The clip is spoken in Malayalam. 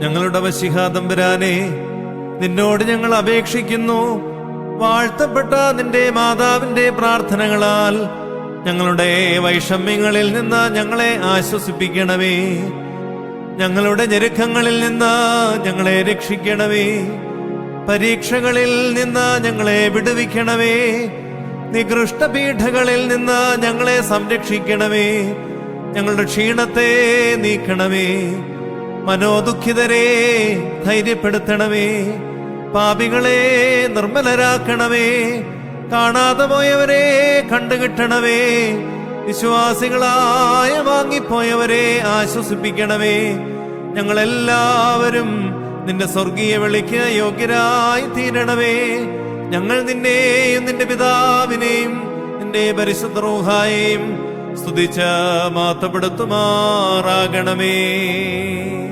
ഞങ്ങളുടെ മശിഹാ തമ്പുരാനെ, നിന്നോട് ഞങ്ങൾ അപേക്ഷിക്കുന്നു. വാഴ്ത്തപ്പെട്ട നിന്റെ മാതാവിന്റെ പ്രാർത്ഥനകളാൽ ഞങ്ങളുടെ വൈഷമ്യങ്ങളിൽ നിന്ന് ഞങ്ങളെ ആശ്വസിപ്പിക്കണമേ. ഞങ്ങളുടെ ഞെരുക്കങ്ങളിൽ നിന്ന് ഞങ്ങളെ രക്ഷിക്കണമേ. പരീക്ഷകളിൽ നിന്ന് ഞങ്ങളെ വിടുവിക്കണമേ. നികൃഷ്ടപീഠകളിൽ നിന്ന് ഞങ്ങളെ സംരക്ഷിക്കണമേ. ഞങ്ങളുടെ ക്ഷീണത്തെ നീക്കണമേ. മനോദുഃഖിതരെ ധൈര്യപ്പെടുത്തണമേ. പാപികളെ നിർമ്മലരാക്കണമേ. കാണാതെ പോയവരെ കണ്ടുകിട്ടണമേ. വിശ്വാസികളായ വാങ്ങിപ്പോയവരെ ആശ്വസിപ്പിക്കണമേ. ഞങ്ങളെല്ലാവരും നിന്റെ സ്വർഗീയ വിളിക്ക് യോഗ്യരായി തീരണമേ. ഞങ്ങൾ നിന്നെയും നിന്റെ പിതാവിനെയും നിന്റെ പരിശുദ്ധ റൂഹായെയും സ്തുതിച്ച് മഹത്വപ്പെടുത്തുമാറാകണമേ.